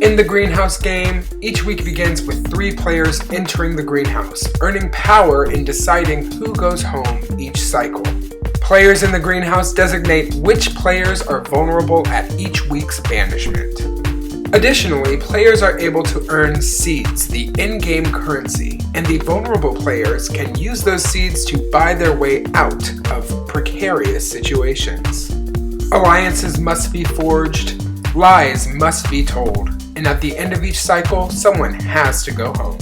In the greenhouse game, each week begins with 3 players entering the greenhouse, earning power in deciding who goes home each cycle. Players in the greenhouse designate which players are vulnerable at each week's banishment. Additionally, players are able to earn seeds, the in-game currency, and the vulnerable players can use those seeds to buy their way out of precarious situations. Alliances must be forged, lies must be told, and at the end of each cycle, someone has to go home.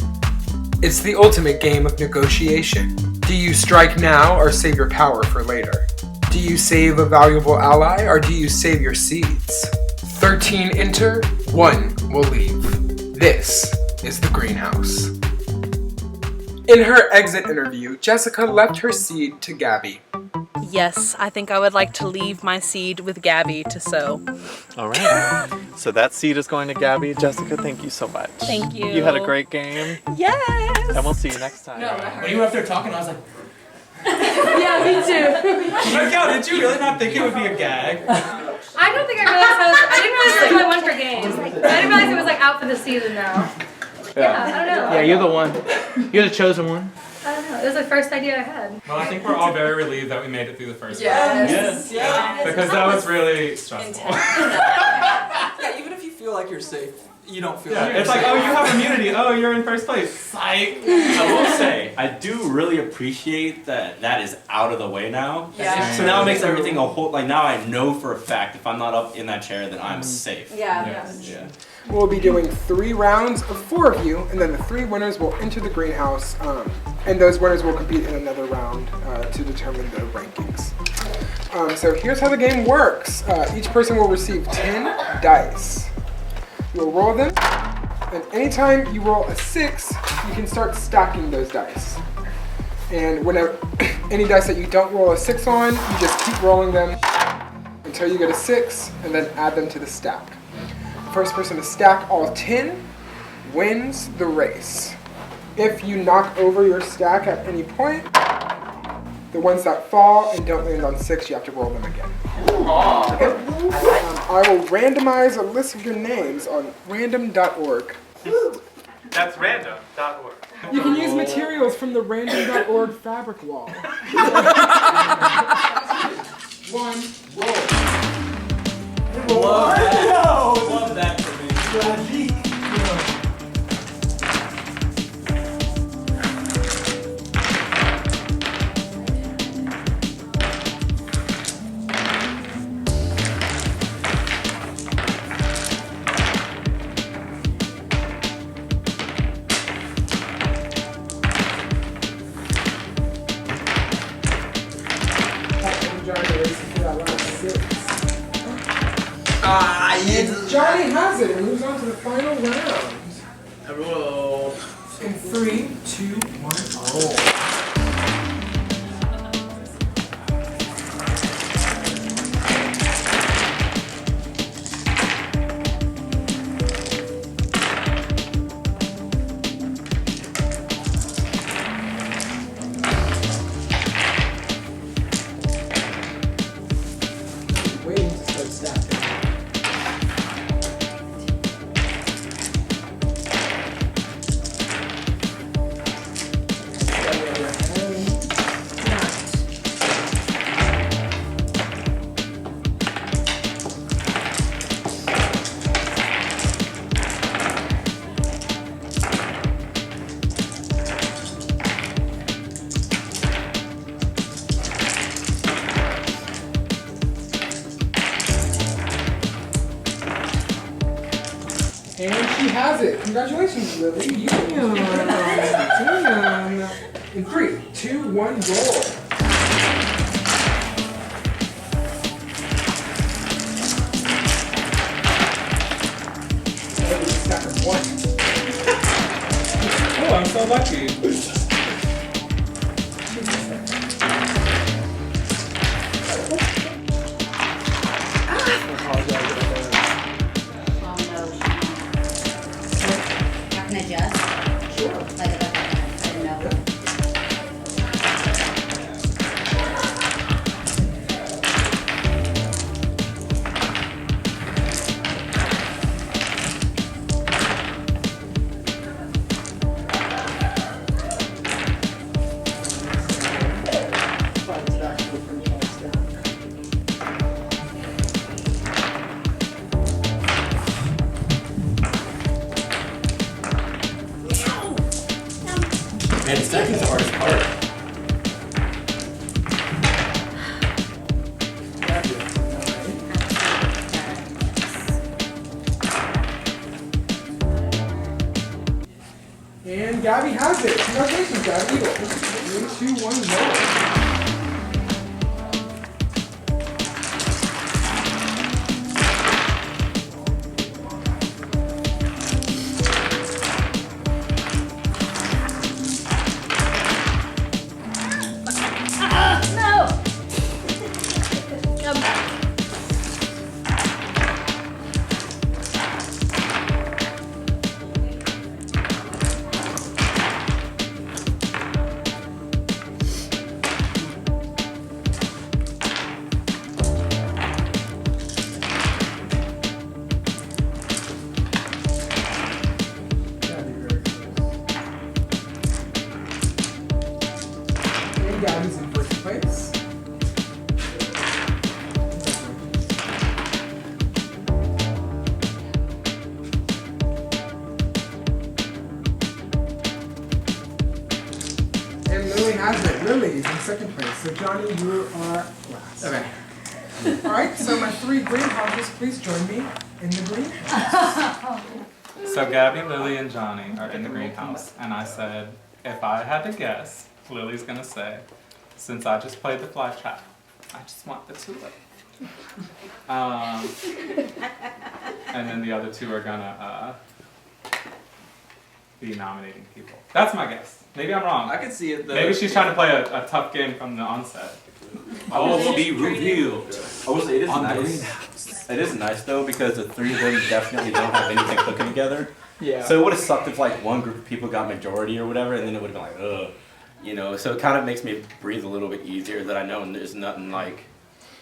It's the ultimate game of negotiation. Do you strike now or save your power for later? Do you save a valuable ally or do you save your seeds? 13 enter, 1 will leave. This is the greenhouse. In her exit interview, Jessica left her seed to Gabby. Yes, I think I would like to leave my seed with Gabby to sow. All right. So that seed is going to Gabby. Jessica, thank you so much. Thank you. You had a great game. Yes! And we'll see you next time. When you were up there talking, I was like, Yeah, me too. like, yo, did you really not think it would be a gag? I don't think I realized I didn't realize it was my one for games. I didn't realize it was like out for the season now. Yeah, I don't know. Yeah, you're the one. You're the chosen one. I don't know. It was the first idea I had. Well, I think we're all very relieved that we made it through the first Yes. round. Because that was really stressful. Yeah, even if you feel like you're safe, you don't feel like you're It's like, safe. oh, you have immunity. Oh, you're in first place. Psych. I will say, I do really appreciate that is out of the way now. Yeah. So now it makes everything a whole, like now I know for a fact if I'm not up in that chair, then I'm safe. Yeah. Yeah. We'll be doing 3 rounds of 4 of you, and then the 3 winners will enter the greenhouse, and those winners will compete in another round to determine the rankings. So here's how the game works. Each person will receive 10 dice. You'll roll them, and anytime you roll a 6, you can start stacking those dice. And whenever any dice that you don't roll a 6 on, you just keep rolling them until you get a 6, and then add them to the stack. First person to stack all 10 wins the race. If you knock over your stack at any point, the ones that fall and don't land on 6, you have to roll them again. Okay? I will randomize a list of your names on random.org. That's random.org. You can use materials from the random.org fabric wall. 1, roll. Love that for me. Johnny has it and moves on to the final round. I roll. In 3, 2, 1, roll. Waiting to start stacking. And she has it. Congratulations, Lily. You won. In 3, 2, 1, roll. Stack of 1. Oh, I'm so lucky. I can adjust. Sure. Like if I didn't know. And second's the hardest part. And Gabby has it. Congratulations, Gabby. 3, 2, 1, 0. Gabby's in first place. And Lily has it. Lily's in second place. So Johnny, you are last. Okay. Alright, so my 3 greenhouses, please join me in the greenhouse. So Gabby, Lily, and Johnny are in the greenhouse, and I said, if I had to guess, Lily's gonna say, since I just played the fly trap, I just want the tulip. And then the other 2 are gonna be nominating people. That's my guess. Maybe I'm wrong. I can see it though. Maybe she's trying to play a tough game from the onset. All will be revealed. I will say it is On the nice. It is nice though because the 3 of them definitely don't have anything cooking together. Yeah. So it would have sucked if like one group of people got majority or whatever, and then it would have been like, ugh. You know, so it kind of makes me breathe a little bit easier that I know there's nothing like.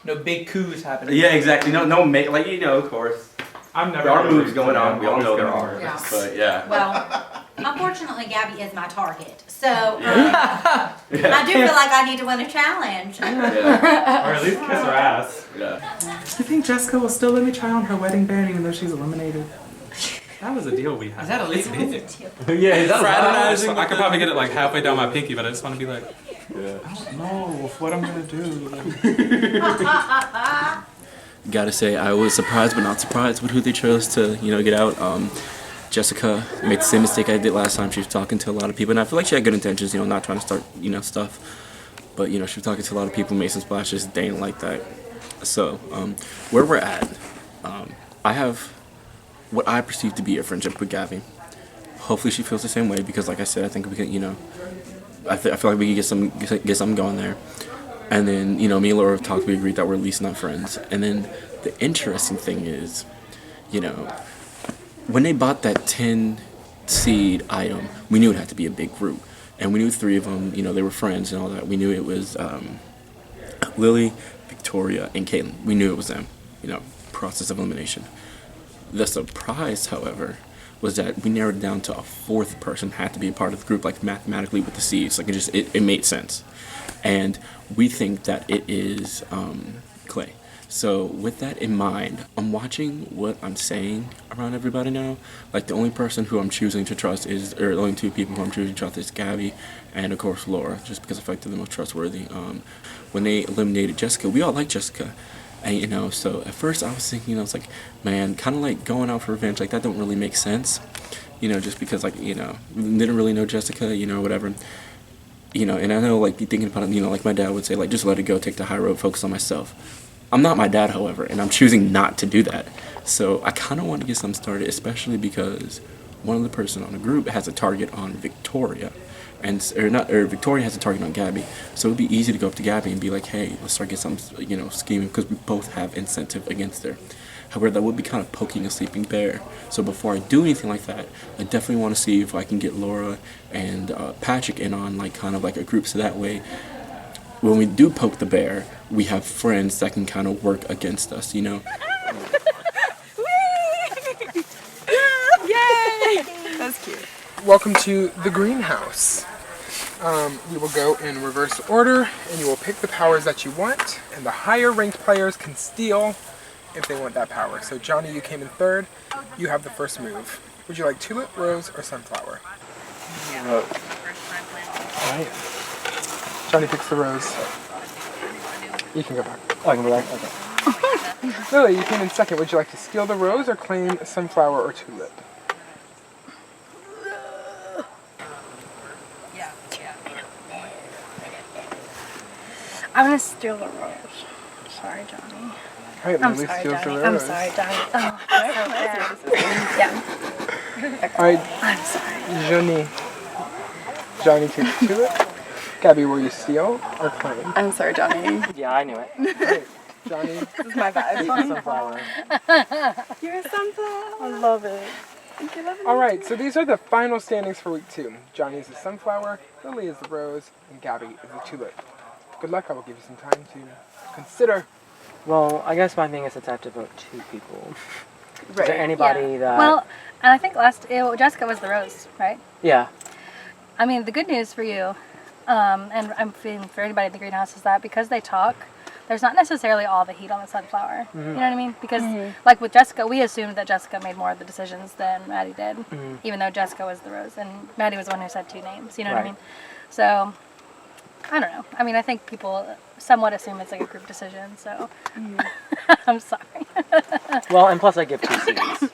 No big coups happening. Yeah, exactly. No, like of course. I'm never. There are gonna moves root going for on. them. We all Always know there gonna are. root. Yeah. But yeah. Well, unfortunately, Gabby is my target. So I do feel like I need to win a challenge. Yeah. Or at least kiss her ass. Yeah. You think Jessica will still let me try on her wedding band even though she's eliminated? That was a deal we had. Is that illegal? Yeah. Is that Fraternizing. I could probably get it like halfway down my pinky, but I just want to be like, No, what I'm gonna do. Gotta say, I was surprised but not surprised with who they chose to, get out. Jessica made the same mistake I did last time. She was talking to a lot of people, and I feel like she had good intentions, not trying to start, stuff. But, she was talking to a lot of people, made some splashes, they didn't like that. So, where we're at, I have what I perceive to be a friendship with Gabby. Hopefully she feels the same way, because like I said, I think we can, I feel like we can get something going there. And then, me and Laura talked, we agreed that we're at least not friends. And then the interesting thing is, when they bought that 10 seed item, we knew it had to be a big group. And we knew 3 of them, they were friends and all that. We knew it was Lily, Victoria, and Caitlin. We knew it was them, process of elimination. The surprise, however, was that we narrowed it down to a 4th person had to be a part of the group, like mathematically with the seeds. Like it made sense. And we think that it is Clay. So with that in mind, I'm watching what I'm saying around everybody now. Like the only person who I'm choosing to trust is, or the only 2 people who I'm choosing to trust is Gabby and of course Laura, just because I feel like they're the most trustworthy. When they eliminated Jessica, we all like Jessica. And so at first I was thinking, I was like, man, kind of like going out for revenge, like that don't really make sense. Just because like, didn't really know Jessica, whatever. And I know like thinking about it, like my dad would say, like just let it go, take the high road, focus on myself. I'm not my dad, however, and I'm choosing not to do that. So I kind of want to get something started, especially because one of the person on the group has a target on Victoria, or Victoria has a target on Gabby. So it'd be easy to go up to Gabby and be like, hey, let's start get some, scheming, because we both have incentive against her. However, that would be kind of poking a sleeping bear. So before I do anything like that, I definitely want to see if I can get Laura and Patrick in on like kind of like a group, so that way when we do poke the bear, we have friends that can kind of work against us, Yay! That's cute. Welcome to the greenhouse. We will go in reverse order, and you will pick the powers that you want, and the higher ranked players can steal if they want that power. So Johnny, you came in 3rd. You have the first move. Would you like tulip, rose, or sunflower? Yeah. First time playing. Alright. Johnny picks the rose. You can go back. Oh, I can go back? Okay. Lily, you came in second. Would you like to steal the rose or claim sunflower or tulip? I'm gonna steal the rose. Sorry, Johnny. Alright, I'm Lily sorry, steals Johnny. the I'm rose. sorry, Johnny. Oh, that's so bad. Yeah. Alright, I'm sorry. Johnny. Johnny takes tulip. Gabby, will you steal or claim? I'm sorry, Johnny. Yeah, I knew it. Alright, Johnny. This is my vibe. Sunflower. You're a sunflower. I love it. Alright, so these are the final standings for week 2. Johnny is the sunflower, Lily is the rose, and Gabby is the tulip. Good luck, I will give you some time to consider. Well, I guess my thing is it's I have to vote 2 people. Right. Is there anybody that... Well, and I think Jessica was the rose, right? Yeah. I mean, the good news for you, and I'm feeling for anybody in the greenhouse, is that because they talk, there's not necessarily all the heat on the sunflower. You know what I mean? Because, like with Jessica, we assumed that Jessica made more of the decisions than Maddie did, even though Jessica was the rose, and Maddie was the one who said 2 names. You know what I mean? So, I don't know. I mean, I think people somewhat assume it's like a group decision, so I'm sorry. Well, and plus I give 2 seeds.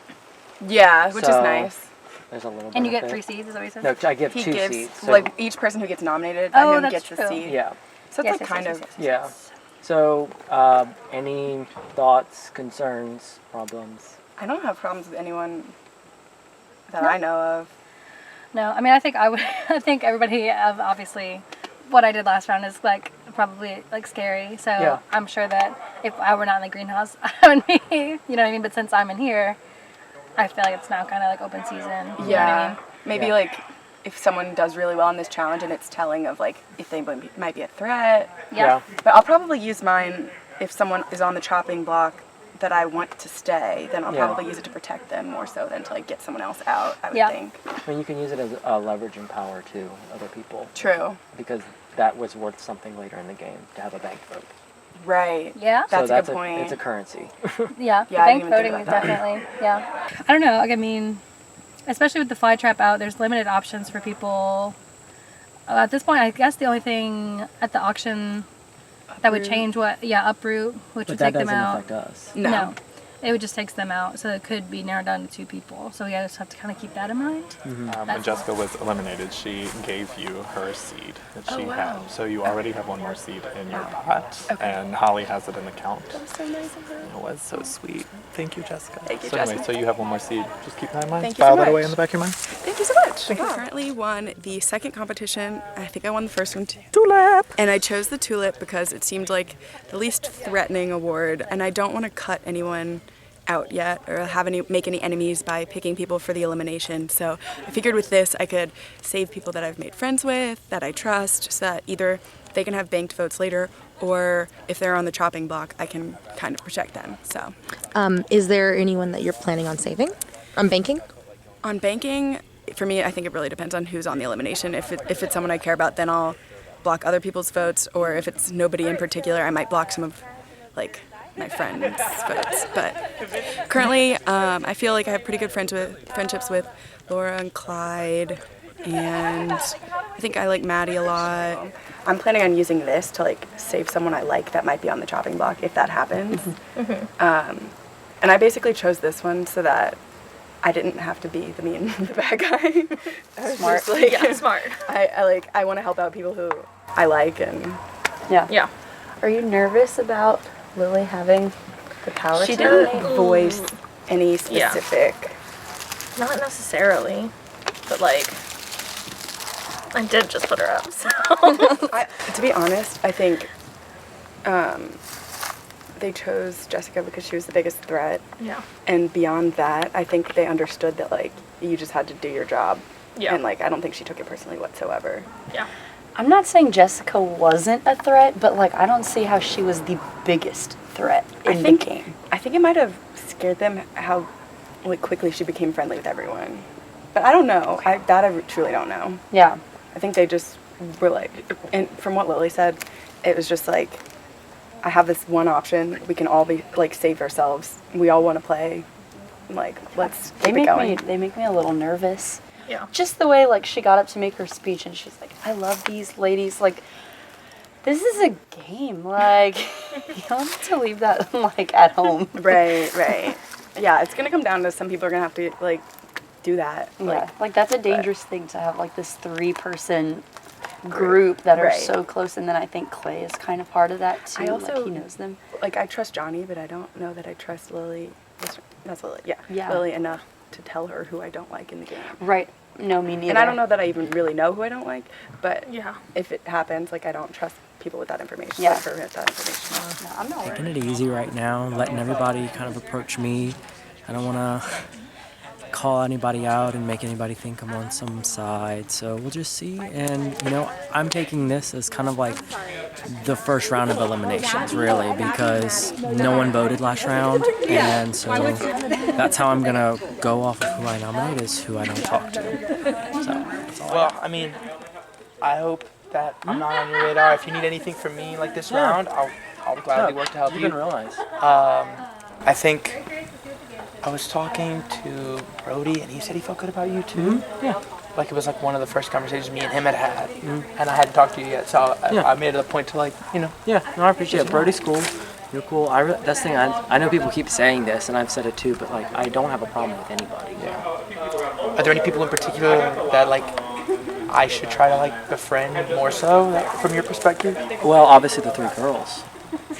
Yeah, which is So, nice. There's a little And you get benefit. 3 seeds, is that what you said? No, I give He 2 gives, seeds. So, like, each person who gets nominated Oh, by him that's gets true. a seed. yeah. So it's Yes, like yes, kind yes, of... yes, Yeah. yes. So, any thoughts, concerns, problems? I don't have problems with anyone that I know of. No, I mean, I think I think everybody, obviously, what I did last round is like probably like scary. So Yeah. I'm sure that if I were not in the greenhouse, I would be, you know what I mean? But since I'm in here, I feel like it's now kind of like open season. You know what I mean? Maybe Yeah. like if someone does really well in this challenge and it's telling of like if they might be a threat. Yeah. But I'll probably use mine if someone is on the chopping block that I want to stay, then I'll Yeah. probably use it to protect them more so than to like get someone else out, I would Yeah. think. I mean, you can use it as leveraging power to other people. True. Because that was worth something later in the game to have a bank vote. Right. Yeah. That's so a good point. It's a currency. Yeah. Yeah, I Bank didn't even voting think is about that. definitely, yeah. I don't know. Like, I mean, especially with the fly trap out, there's limited options for people. At this point, I guess the only thing at the auction that would change uproot, which But would that take them doesn't out. affect us. No. It would just takes them out, so it could be narrowed down to 2 people. So we just have to kind of keep that in mind. When Jessica was eliminated, she gave you her seed that she had. So you already have 1 more seed in your pot, and Holly has it in the count. That was so nice of her. It was so sweet. Thank you, Jessica. Thank you, so anyway, Jessica. so you have 1 more seed. Just keep that in mind. Thank you so File that away much. in the back of your mind. Thank you so much. I currently won the second competition. I think I won the first one too. Tulip! And I chose the tulip because it seemed like the least threatening award, and I don't want to cut anyone out yet or make any enemies by picking people for the elimination. So I figured with this I could save people that I've made friends with, that I trust, so that either they can have banked votes later or if they're on the chopping block, I can kind of protect them. So Is there anyone that you're planning on saving? On banking? on banking, for me, I think it really depends on who's on the elimination. If it's someone I care about, then I'll block other people's votes, or if it's nobody in particular, I might block some of like my friends' votes. But currently, I feel like I have pretty good friendships with Laura and Clyde, and I think I like Maddie a lot. I'm planning on using this to like save someone I like that might be on the chopping block if that happens. And I basically chose this one so that I didn't have to be the bad guy. Smart. Like, Yeah, smart. I want to help out people who I like, and Yeah. Are you nervous about Lily having the power she to didn't voice any Yeah. specific. Not necessarily, but like, I did just put her up, so. To be honest, I think they chose Jessica because she was the biggest threat. Yeah. And beyond that, I think they understood that like you just had to do your job. Yeah. And like I don't think she took it personally whatsoever. Yeah. I'm not saying Jessica wasn't a threat, but like I don't see how she was the biggest threat in the game. I think it might have scared them how like quickly she became friendly with everyone. But I don't know. I truly don't know. Yeah. I think they just were like, and from what Lily said, it was just like, I have this one option. We can all be like save ourselves. We all want to play. Like let's keep it going. They make me a little nervous. Yeah. just the way like she got up to make her speech and she's like, I love these ladies. Like, this is a game. Like, you don't need to leave that like at home. Right. Yeah, it's gonna come down to some people are gonna have to like do that. Yeah, like that's a dangerous thing to have like this 3-person group that are Right. so close, and then I think Clay is kind of part of that too. I also like he knows them. Like I trust Johnny, but I don't know that I trust Lily. That's Lily. Yeah. Yeah. Lily enough to tell her who I don't like in the game. Right. No, me neither. And I don't know that I even really know who I don't like, but Yeah. if it happens, like I don't trust people with that information. Yeah. Like her with that information. No, I'm not Taking it easy right now, letting everybody kind of approach me. I don't want to call anybody out and make anybody think I'm on some side, so we'll just see. And, you know, I'm taking this as kind of like the first round of eliminations, really, because no one voted last round, and so that's how I'm going to go off of who I nominate is who I don't talk to. So, that's all I Well, I mean, I hope that I'm not on your radar. If you need anything from me like this round, I'll gladly work to help you. You didn't realize. I think I was talking to Brody, and he said he felt good about you too. Yeah. Like it was like one of the first conversations me and him had, and I hadn't talked to you yet, so I made it a point to like, you know. Yeah, no, I appreciate it. Brody's cool. You're cool. That's the thing. I know people keep saying this, and I've said it too, but like I don't have a problem with anybody. Yeah. Are there any people in particular that like I should try to like befriend more so from your perspective? Well, obviously the 3 girls.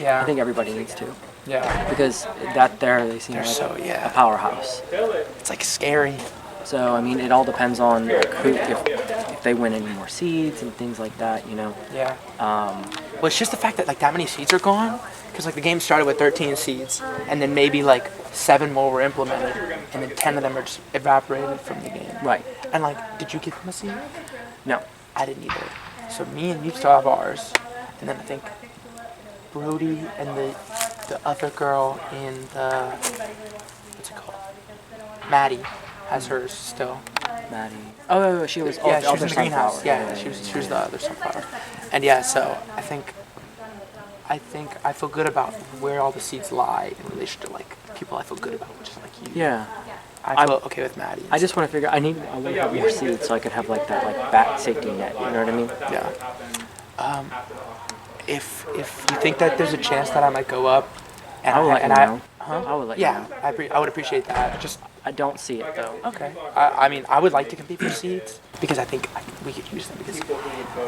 Yeah. I think everybody needs to. Yeah. Because that there they seem They're like so, yeah. a powerhouse. It's like scary. So I mean, it all depends on like, who, if they win any more seeds and things like that, you know. Yeah. Well, it's just the fact that like that many seeds are gone, because like the game started with 13 seeds, and then maybe like 7 more were implemented, and then 10 of them are just evaporated from the game. Right. And like, did you give them a seed? No. I didn't either. So me and you still have ours, and then I think Brody and the other girl in the what's it called? Maddie has hers still. Maddie. Oh, she was. Yeah, the she was other in the greenhouse. sunflower. Yeah, she was the other sunflower. And yeah, so I think I feel good about where all the seeds lie in relation to like people I feel good about, which is like you. Yeah. I feel okay with Maddie. I just want to figure. I want to have more seeds so I could have like that like back safety net. You know what I mean? Yeah. If you think that there's a chance that I might go up, and I will let you know. Huh? I will let you know. I would appreciate that. I don't see it though. Okay. I mean, I would like to compete for seeds because I think we could use them, because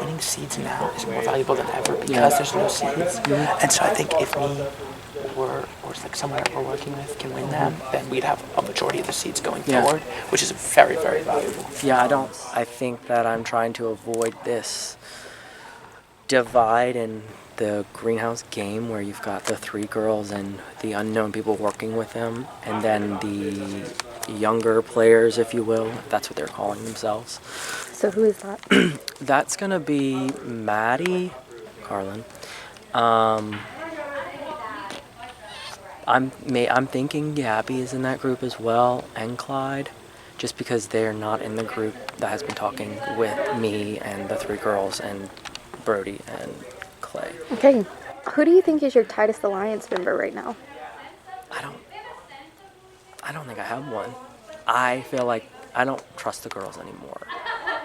winning seeds now is more valuable than ever because there's no seeds. And so I think if me or like someone that we're working with can win them, then we'd have a majority of the seeds going forward, which is very, very valuable. Yeah, I think that I'm trying to avoid this divide in the greenhouse game where you've got the 3 girls and the unknown people working with them, and then the younger players, if you will, if that's what they're calling themselves. So who is that? That's gonna be Maddie, Carlin. I'm thinking Gabby is in that group as well, and Clyde, just because they're not in the group that has been talking with me and the 3 girls and Brody and Clay. Okay. Who do you think is your tightest alliance member right now? I don't think I have one. I feel like I don't trust the girls anymore.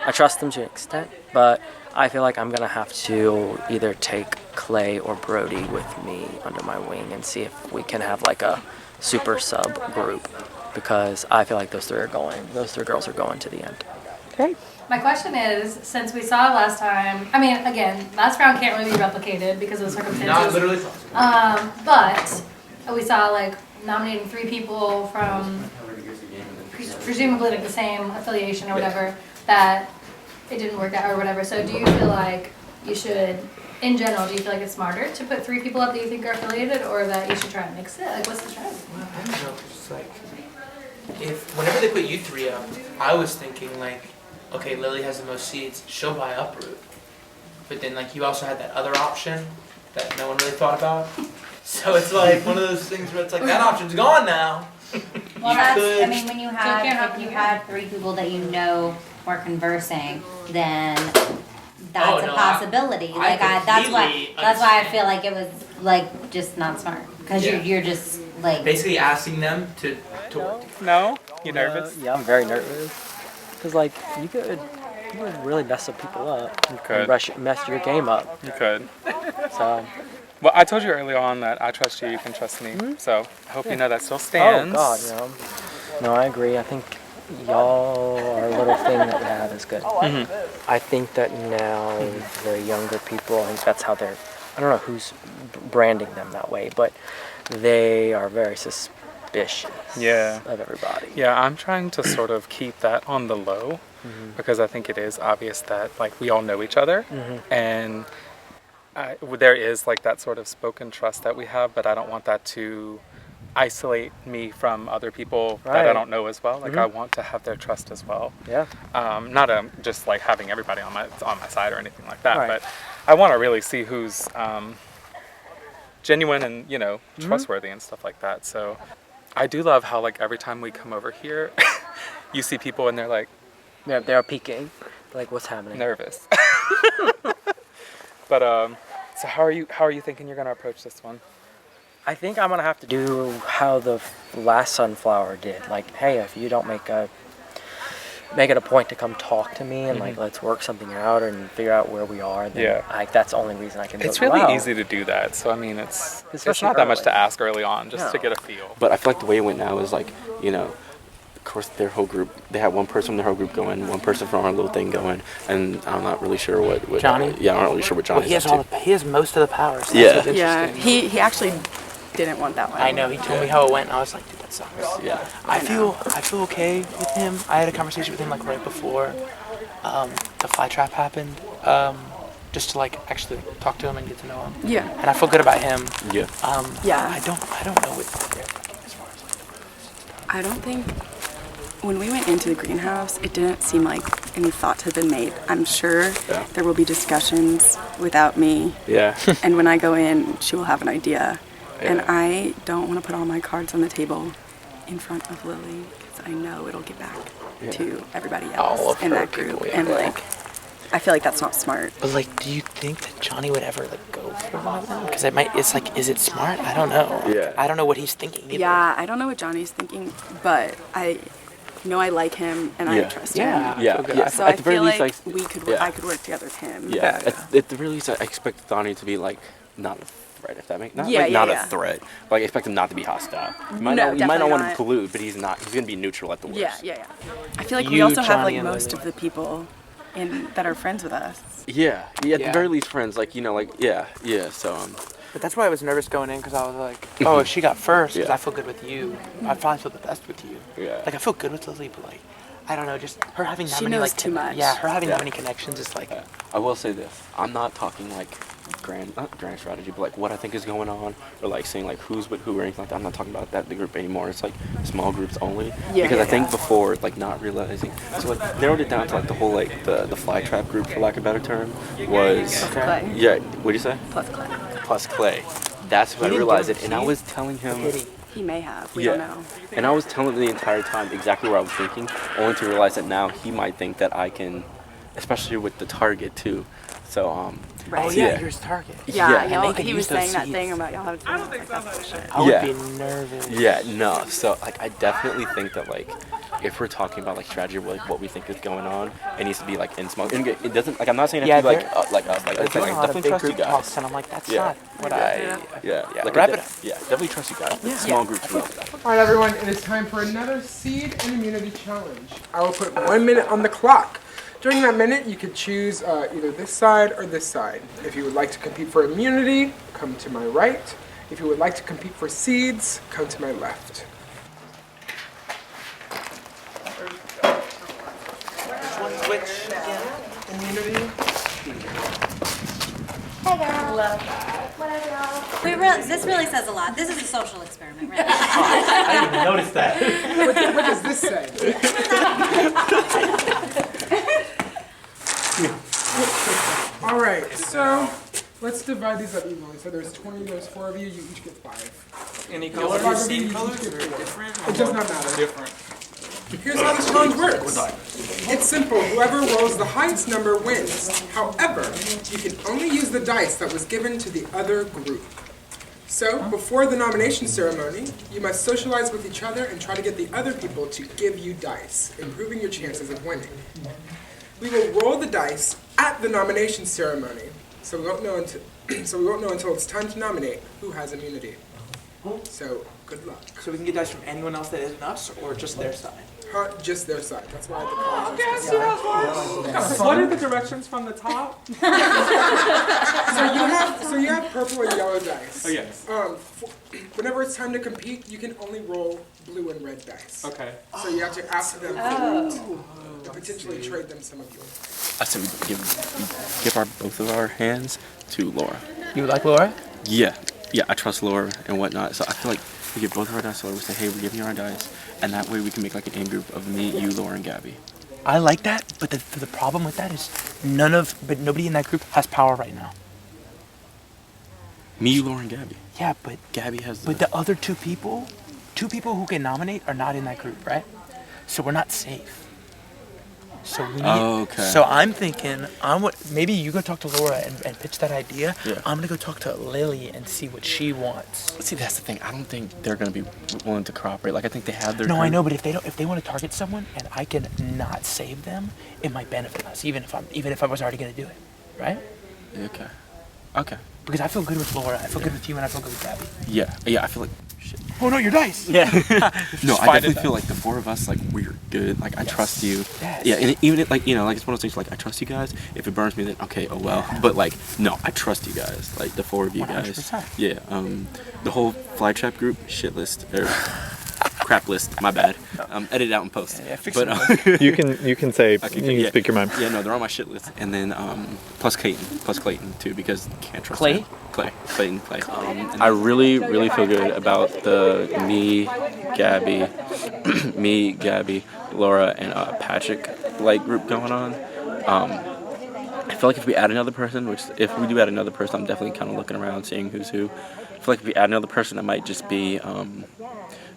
I trust them to an extent, but I feel like I'm gonna have to either take Clay or Brody with me under my wing and see if we can have like a super sub group, because I feel like those 3 girls are going to the end. Okay. My question is, since we saw it last time, I mean, again, last round can't really be replicated because of the circumstances. Not literally. But we saw like nominating 3 people from presumably like the same affiliation or whatever, that it didn't work out or whatever. So do you feel like you should, in general, do you feel like it's smarter to put 3 people up that you think are affiliated, or that you should try and mix it? Like, what's the strategy? I don't know, just like, whenever they put you 3 up, I was thinking like, okay, Lily has the most seeds, she'll buy Uproot. But then like you also had that other option that no one really thought about. So it's like one of those things where it's like, that option's gone now. Well, I mean, when you have, if you had 3 people that you know were conversing, then that's a possibility. That's why I feel like it was like just not smart, because you're just like basically asking them to work. No? You nervous? Yeah, I'm very nervous. Because like you could really mess some people up. You could. And mess your game up. You could. So. Well, I told you early on that I trust you, you can trust me. So I hope you know that still stands. Oh God, no, I agree. I think y'all are a little thing that we have is good. I think that now the younger people, I think that's how they're. I don't know who's branding them that way, but they are very suspicious. Of everybody. Yeah, I'm trying to sort of keep that on the low because I think it is obvious that like we all know each other and. There is like that sort of spoken trust that we have, but I don't want that to isolate me from other people that I don't know as well. Like I want to have their trust as well. Yeah. Not just like having everybody on my side or anything like that, but I want to really see who's genuine and trustworthy and stuff like that. So I do love how like every time we come over here, you see people and they're like, they're peeking, like what's happening? Nervous. But so how are you thinking you're gonna approach this one? I think I'm gonna have to do how the last sunflower did. Like, hey, if you don't make it a point to come talk to me and like let's work something out and figure out where we are. Then like that's the only reason I can do it. It's really easy to do that. So I mean, it's not that much to ask early on, just to get a feel. But I feel like the way it went now is like, of course, their whole group, they had one person from their whole group going, one person from our little thing going, and I'm not really sure what Johnny? Yeah, I'm not really sure what Johnny he has most of the powers. So Yeah, he actually didn't want that one. I know, he told me how it went, and I was like, dude, that sucks. Yeah. I feel okay with him. I had a conversation with him like right before the fly trap happened, just to like actually talk to him and get to know him. Yeah. And I feel good about him. Yeah. I don't know what they're thinking as far as like the rules. I don't think when we went into the greenhouse, it didn't seem like any thoughts had been made. I'm sure there will be discussions without me. Yeah. And when I go in, she will have an idea. Yeah. And I don't want to put all my cards on the table in front of Lily because I know it'll get back to everybody else in that group. And like, I feel like that's not smart. But like, do you think that Johnny would ever like go for one of them? Because it's like, is it smart? I don't know. Yeah. I don't know what he's thinking either. Yeah, I don't know what Johnny's thinking, but I like him and I trust him. Yeah. So I feel like I could work together with him. Yeah. At the very least, I expect Donnie to be like not a threat, if that makes not a threat. But I expect him not to be hostile. He might not want to pollute, but he's not. He's gonna be neutral at the worst. Yeah. I feel like we also have like most of the people that are friends with us. Yeah. At the very least, friends. Like So. But that's why I was nervous going in, because I was like, oh, if she got first, because I feel good with you, I'd probably feel the best with you. Yeah. Like, I feel good with Lily, but like, I don't know, just her having that she many, knows like, too much. Yeah, her having that many connections is like. I will say this: I'm not talking like not grand strategy, but like what I think is going on, or like saying like who's with who or anything like that. I'm not talking about that big group anymore. It's like small groups only. Because I think before, like not realizing, so like narrowed it down to like the whole like the fly trap group, for lack of a better term, was Clay. Yeah. What do you say? Plus Clay. That's when I realized it, and I was telling him. He may have. We don't know. And I was telling him the entire time exactly what I was thinking, only to realize that now he might think that I can, especially with the target too. So Right. Oh yeah, you're his target. He was saying that thing about y'all have to like that bullshit. I would be nervous. Yeah, no. So like I definitely think that like if we're talking about like strategy, like what we think is going on, it needs to be like in small. It doesn't like I'm not saying it has to be like us. Like there's like a lot of definitely big trust you group guys. talks, and I'm like, that's not what I. Yeah. Like, wrap it up. Yeah, definitely trust you guys. Small groups. All right, everyone. It is time for another seed and immunity challenge. I will put 1 minute on the clock. During that minute, you could choose either this side or this side. If you would like to compete for immunity, come to my right. If you would like to compete for seeds, come to my left. Which Immunity. Hey girl. Love that. This really says a lot. This is a social experiment, really. I didn't even notice that. What does this say? All right, so let's divide these up evenly. So there's 20, there's 4 of you, you each get 5. Any color? color? Same colors or different? It does not matter. Different. Here's how this challenge works. It's simple. Whoever rolls the highest number wins. However, you can only use the dice that was given to the other group. So, before the nomination ceremony, you must socialize with each other and try to get the other people to give you dice, improving your chances of winning. We will roll the dice at the nomination ceremony, so we won't know until it's time to nominate who has immunity. So, good luck. So we can get dice from anyone else that isn't us, or just their side? Just their side. That's why I had the What are the directions from the top? So you have purple and yellow dice. Oh, yes. Whenever it's time to compete, you can only roll blue and red dice. Okay. So you have to ask them to potentially trade them some of yours. I said we give both of our hands to Laura. You like Laura? Yeah, I trust Laura and whatnot. So I feel like we give both of our dice to Laura. We say, hey, we're giving you our dice, and that way we can make like an in-group of me, you, Laura, and Gabby. I like that, but the problem with that is nobody in that group has power right now. Me, you, Laura, and Gabby. Yeah, but Gabby has. But the other two people who can nominate are not in that group, right? So we're not safe. So we need. Okay. So I'm thinking, maybe you go talk to Laura and pitch that idea. Yeah. I'm gonna go talk to Lily and see what she wants. See, that's the thing. I don't think they're gonna be willing to cooperate. Like I think they have their. No, I know, but if they want to target someone and I can not save them, it might benefit us, even if I was already gonna do it, right? Okay. Okay. Because I feel good with Laura, I feel good with you, and I feel good with Gabby. Yeah, I feel like. Shit. Oh no, your dice! Yeah. No, I definitely feel like the four of us, like, we're good. Like, I trust you. Yes. Yeah, and even if, like, you know, like, it's one of those things, like, I trust you guys. If it burns me, then okay, oh well. But, like, no, I trust you guys. Like, the four of you guys. 100%. Yeah, the whole fly trap group, shit list, or crap list, my bad. Edit it out and post. Yeah, fix but, it. You can say, you can speak your mind. Yeah, no, they're on my shit list. And then, plus Clayton, too, because can't trust Clay? him. Clayton. I really feel good about the me, Gabby, Laura, and Patrick like group going on. I feel like if we add another person, which if we do add another person, I'm definitely kind of looking around, seeing who's who. I feel like if we add another person, it might just be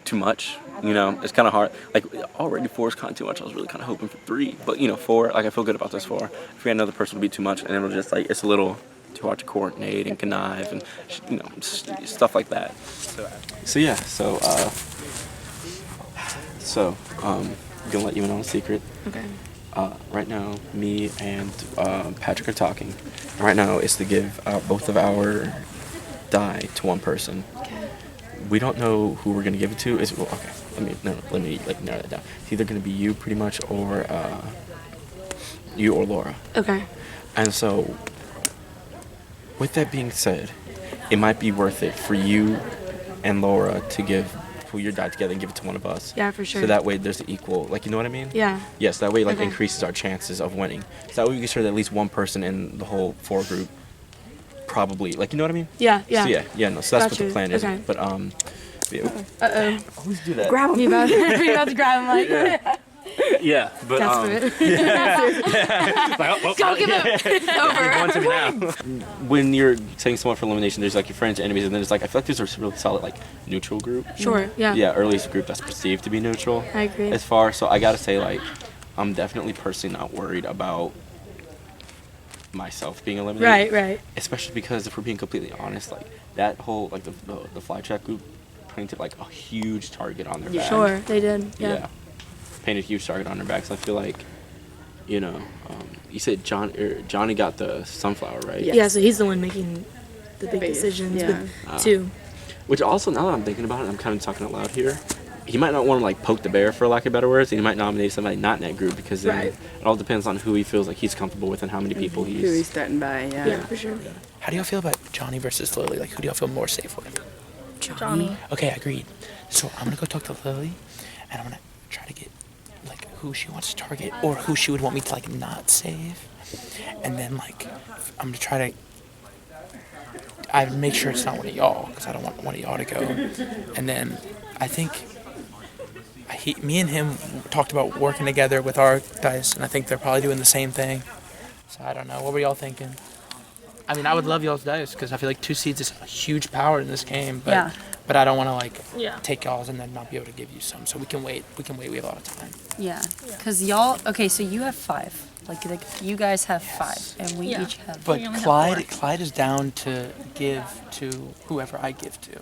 too much. You know, it's kind of hard. Like already 4 is kind of too much. I was really kind of hoping for 3, but 4. Like I feel good about this 4. If we add another person, it'll be too much, and it'll just like it's a little too hard to coordinate and connive and stuff like that. So yeah. So I'm gonna let you in on a secret. Okay. Right now, me and Patrick are talking. Right now, it's to give both of our die to one person. Okay. We don't know who we're gonna give it to. Okay. Let me like narrow that down. It's either gonna be you, pretty much, or you or Laura. Okay. And so, with that being said, it might be worth it for you and Laura to pull your die together and give it to one of us. Yeah, for sure. So that way there's the equal, like, you know what I mean? Yeah. Yes, that way like Okay. increases our chances of winning. So that way we can sure that at least one person in the whole 4 group probably, like, you know what I mean? Yeah. So no, so that's what the Gotcha. plan is. Okay. But yeah. Uh-oh. Always do that. Grab him. You about to grab him like. Yeah, but Go give him. It's over. Going to me now. When you're taking someone for elimination, there's like your friends, enemies, and then there's like I feel like there's a really solid like neutral group. Sure. Yeah. Yeah, or at least a group that's perceived to be neutral. I agree. As far, so I gotta say, like, I'm definitely personally not worried about myself being eliminated. Right. Especially because if we're being completely honest, like that whole like the fly trap group painted like a huge target on their back. Sure, they did. Yeah. Painted a huge target on their backs. I feel like, you said Johnny got the sunflower, right? Yeah, so he's the one making the big decisions too. Which also, now that I'm thinking about it, I'm kind of talking out loud here. He might not want to like poke the bear, for lack of better words. He might nominate somebody not in that group because then it all depends on who he feels like he's comfortable with and how many people Who he's threatened by, yeah. For sure. How do y'all feel about Johnny versus Lily? Like, who do y'all feel more safe with? Johnny. Okay, agreed. So I'm gonna go talk to Lily, and I'm gonna try to get like who she wants to target or who she would want me to like not save, and then like I'm gonna try to. I make sure it's not one of y'all because I don't want one of y'all to go, and then I think. Me and him talked about working together with our dice, and I think they're probably doing the same thing. So I don't know. What were y'all thinking? I mean, I would love y'all's dice because I feel like 2 seeds is a huge power in this game. But, but I don't want to like take y'all's and then not be able to give you some. So we can wait. We have a lot of time. Yeah. Because y'all, okay, so you have 5. Like you guys have 5, and we each have. But Clyde is down to give to whoever I give to.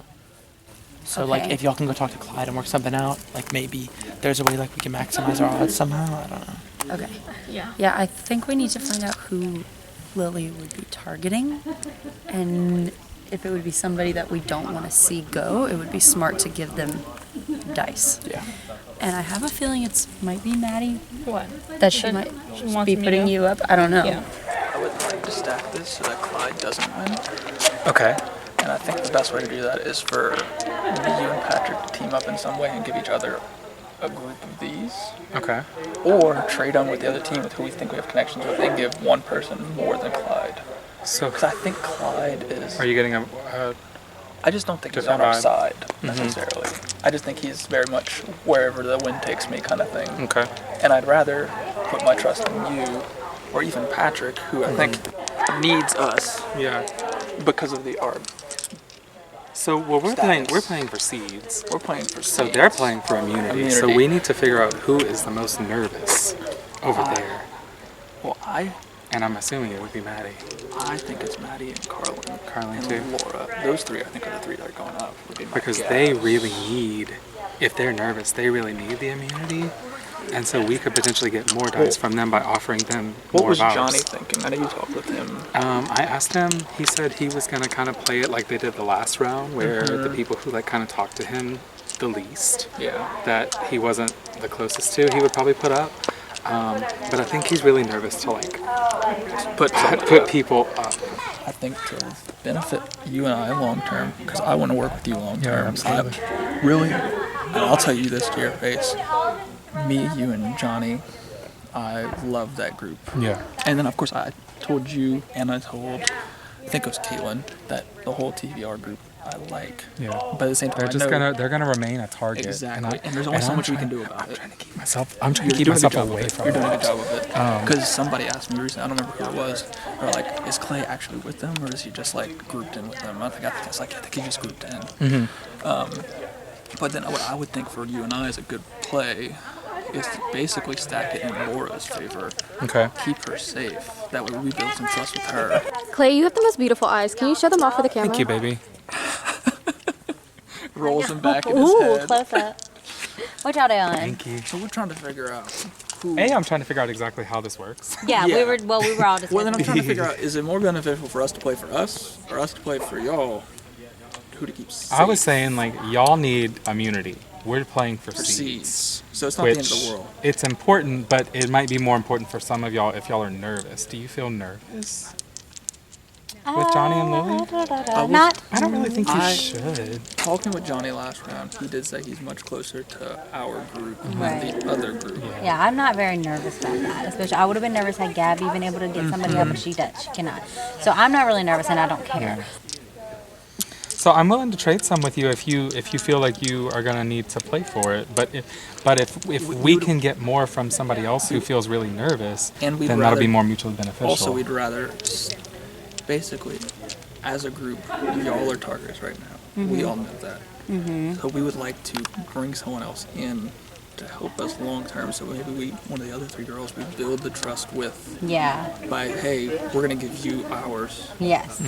So like, Okay. if y'all can go talk to Clyde and work something out, like maybe there's a way like we can maximize our odds somehow. I don't know. Okay. Yeah. Yeah, I think we need to find out who Lily would be targeting, and if it would be somebody that we don't want to see go, it would be smart to give them dice. Yeah. And I have a feeling it's might be Maddie. What? That she might wants be me putting to? you up. I don't know. Yeah. I would like to stack this so that Clyde doesn't win. Okay. And I think the best way to do that is for you and Patrick to team up in some way and give each other a group of these. Okay. Or trade on with the other team with who we think we have connections with and give one person more than Clyde. So, because I think Clyde is. Are you getting a I just don't think he's different on our vibe? side Mhm. necessarily. I just think he's very much wherever the wind takes me kind of thing. Okay. And I'd rather put my trust in you or even Patrick, who I think needs us. Yeah. Because of the art. So we're playing for seeds. We're playing for So seeds. they're playing for immunity. So we need to figure out who is the most nervous over there. Well, and I'm assuming it would be Maddie. I think it's Maddie and Carlin. Carlin and too. Laura. Those 3 I think are the 3 that are going up. Would be my Because guess. they really need, if they're nervous, they really need the immunity. And so we could potentially get more dice from them by offering them What more was of ours. Johnny thinking? I know you talked with him. I asked him, he said he was going to kind of play it like they did the last round, where the Mhm. people who like kind of talked to him the least, Yeah. that he wasn't the closest to, he would probably put up. But I think he's really nervous to like put people up. I think to benefit you and I long term, because I want to work with you long term. absolutely. Really, and I'll tell you this to your face. Me, you, and Johnny, I love that group. Yeah. And then of course I told you, and I told, I think it was Caitlin, that the whole TVR group I like. Yeah. But at the same time, They're gonna remain a target. Exactly. And there's only so much we can do about it. I'm trying to keep You're doing a myself good job away of it. from You're doing a it. good job of it. Um, Because somebody asked me recently, I don't remember who it was, they're like, is Clay actually with them, or is he just like grouped in with them? I think it's like, I think he's just grouped in. But then what I would think for you and I is a good play is to basically stack it in Laura's favor. Okay. Keep her safe. That way we build some trust with her. Clay, you have the most beautiful eyes. Can you show them off for the camera? Thank you, baby. Rolls them back in his Ooh, head. close up. What y'all doing? Thank you. So we're trying to figure out who. I'm trying to figure out exactly how this works. Yeah, we were all discussing. Well, then I'm trying to figure out, is it more beneficial for us to play for us or us to play for y'all? Who to keep safe? I was saying like y'all need immunity. We're playing for seeds. seeds. So it's not the end of the world. It's important, but it might be more important for some of y'all if y'all are nervous. Do you feel nervous with Johnny and Lily? Not. I don't really think you I- should. Talking with Johnny last round, he did say he's much closer to our group Right. than the other group. Yeah, I'm not very nervous about that. Especially, I would have been nervous had Gabby been able to get somebody up, but she cannot. So I'm not really nervous, and I don't care. So I'm willing to trade some with you if you feel like you are gonna need to play for it. But if we can get more from somebody else who feels really nervous, And we'd then that'll be rather- more mutually beneficial. Also, we'd rather, basically, as a group, y'all are targets right now. We Mhm. all know that. Mhm. So we would like to bring someone else in to help us long term. So maybe one of the other 3 girls, we build the trust with. Yeah. By, hey, we're gonna give you ours. Yes.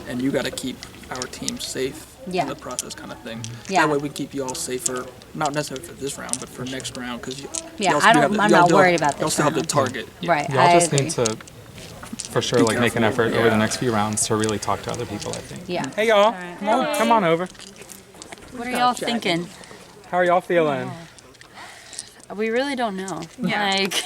And you got to keep our team safe Yeah. in the process, kind of thing. Yeah. That way we keep you all safer, not necessarily for this round, but for next round, because Yeah, I'm not worried about Y'all this still have the round. target. Right, Y'all I just agree. need to, for sure, Be like make an careful, effort over the yeah. next few rounds to really talk to other people. I think. Yeah. Hey y'all, right. come on over. What are y'all thinking? How are y'all feeling? We really don't know. Yeah. Like,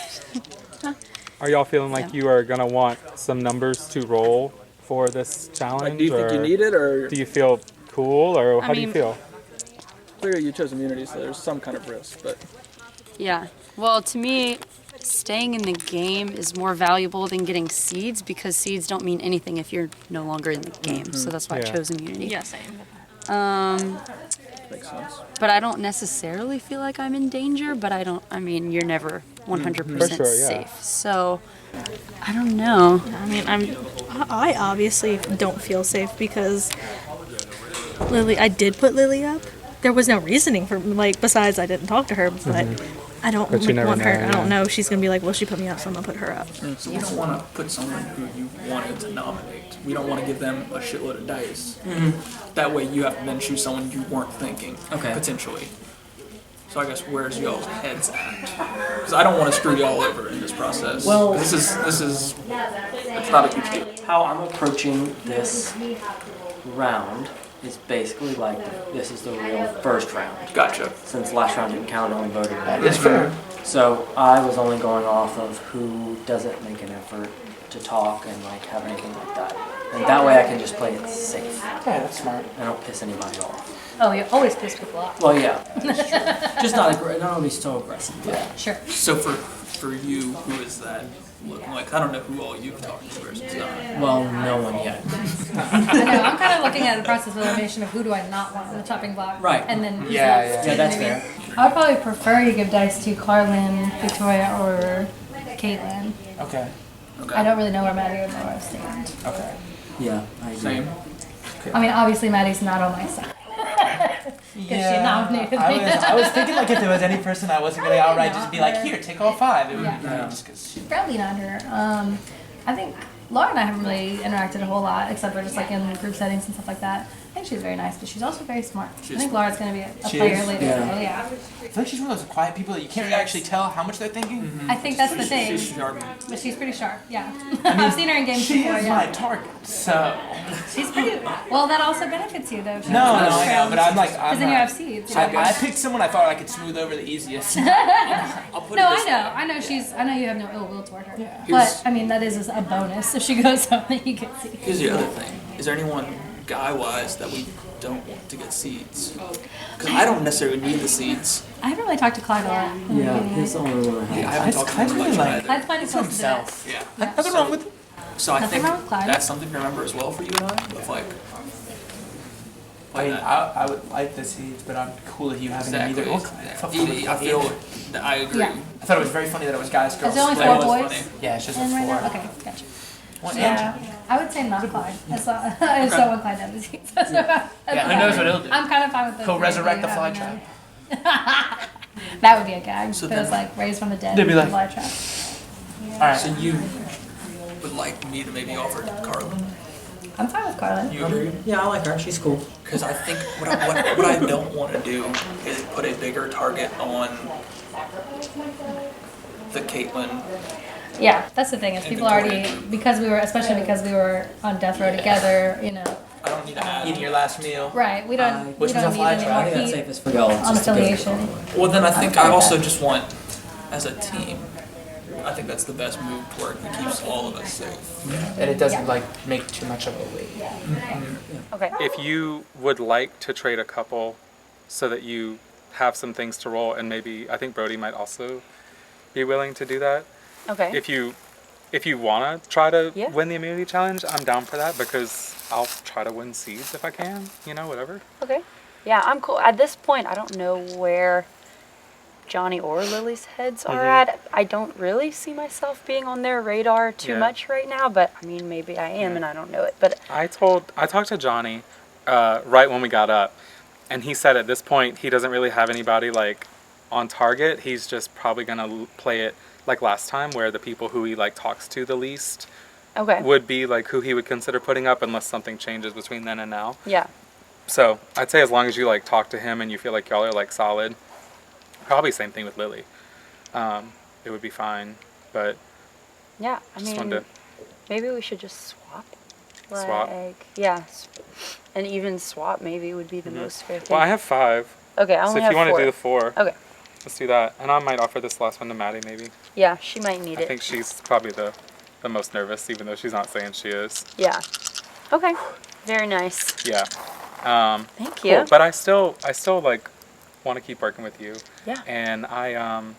Are y'all feeling like you are gonna want some numbers to roll for this challenge? Like, do you think you or need it, or do you feel cool, or I how do you mean- feel? clearly you chose immunity, so there's some kind of risk, but yeah. Well, to me, staying in the game is more valuable than getting seeds because seeds don't mean anything if you're no longer in the game. So that's why I Yeah. chose immunity. Yeah, same. makes sense. But I don't necessarily feel like I'm in danger, but I mean, you're never 100% For sure, yeah. safe. So, I don't know. I mean, I obviously don't feel safe because I did put Lily up, there was no reasoning for like besides I didn't talk to her, but I don't But you never want her. know, I don't yeah. know if she's gonna be like, well, she put me up, so I'm gonna put her up. So you don't want to put someone who you wanted to nominate. We don't want to give them a shitload of dice. That way you have to then choose someone you weren't thinking, Okay. potentially. So I guess where's y'all's heads at? Because I don't want to screw y'all over in this process. Well- this is it's not a huge deal. How I'm approaching this round is basically like this is the real first round. Gotcha. Since last round didn't count, no one voted. That is fair. So I was only going off of who doesn't make an effort to talk and like have anything like that. And that way I can just play it safe. Yeah, that's smart. I don't piss anybody off. Oh, you always piss people off. Well, yeah, that's true. Just not always so aggressive. Yeah. Sure. So for you, who is that looking like? I don't know who all you've talked to versus not. Well, no one yet. I know. I'm kind of looking at the process of elimination of who do I not want on the chopping block. Right. And then Yeah, that's fair. I would probably prefer to give dice to Carlin, Victoria, or Caitlin. Okay. I don't really know where Maddie or Laura stand. Okay. Yeah, I agree. Same. I mean, obviously Maddie's not on my side. Because she nominated me. I was thinking like if there was any person I wasn't gonna outright just be like, here, take all 5. It would be just because she. Probably not her. I think Laura and I haven't really interacted a whole lot, except for just like in group settings and stuff like that. I think she's very nice, but she's also very smart. I think Laura's going to be a She player is? later. Yeah. Oh, yeah. I feel like she's one of those quiet people that you can't really actually tell how much they're thinking. I think that's the thing. She's sharp. But she's pretty sharp, yeah. I've seen her in games She before, is yeah. my target, so. She's pretty. Well, that also benefits you, though. No, I know, but I'm like, Because then you have seeds. I picked someone I thought I could smooth over the easiest. No, I know. I know you have no ill will toward her. Yeah. But I mean, that is a bonus if she goes home that you get seeds. Here's the other thing. Is there anyone guy-wise that we don't want to get seeds? Because I don't necessarily need the seeds. I haven't really talked to Clyde a lot. in the Yeah, beginning. he's the only one I have. Yeah, I haven't talked to him much either. Clyde's finding close to that. Yeah. Nothing wrong with it. So I Nothing think wrong with Clyde. that's something to remember as well for you and I. Of like, I mean, I would like the seeds, but I'm cool with you having exactly. them either. I feel that I agree. Yeah. I thought it was very funny that it was guys, girls. Is there only split. 4 boys? Yeah, it's just a in 4. right now? Okay, gotcha. What, Yeah, I would say not Clyde. I just don't want Clyde to have disease. Yeah, who knows what he'll do? I'm kind of fine with He'll the resurrect the having fly them. That would be a gag. So If it was then- like raised from the dead. They'd be the like- fly trap. Alright. So you would like me to maybe offer Carlin? I'm fine with Carlin. You agree? Yeah, I like her. She's cool. Because I think what I don't want to do is put a bigger target on the Caitlyn. Yeah, that's the thing is people already especially because we were on death row together. You know. I don't need to add. Eating your last meal. Right. We don't. Which we was don't a need fly any trap. more I think heat that's safest for y'all. It's on just a big affiliation. Well, then I think I fine with also that. just want, as a team, I think that's the best move to work. It keeps all of us safe. And it doesn't like make too much of a weight. Okay. If you would like to trade a couple so that you have some things to roll, and maybe I think Brody might also be willing to do that. Okay. If you want to try to Yeah. win the immunity challenge, I'm down for that because I'll try to win seeds if I can, whatever. Okay. Yeah, I'm cool. At this point, I don't know where Johnny or Lily's heads are at. I don't really see myself being on their radar too much right now, but I mean, maybe I am and I don't know it. But I talked to Johnny right when we got up, and he said at this point he doesn't really have anybody like on target. He's just probably gonna play it like last time, where the people who he like talks to the least would be like who he would consider putting up, unless something changes between then and now. Yeah. So I'd say as long as you like talk to him and you feel like y'all are like solid, probably same thing with Lily. It would be fine, but yeah, I just mean, wanted to maybe we should just swap. Swap? Yeah, an even swap maybe would be the most fair thing. Well, I have 5. Okay, I so only if have you want 4. to do the 4, Okay. let's do that. And I might offer this last one to Maddie, maybe. Yeah, she might need I it. think she's probably the most nervous, even though she's not saying she is. Yeah. Okay. Very nice. Yeah. Thank Cool. you. But I still like want to keep working with you. Yeah. And I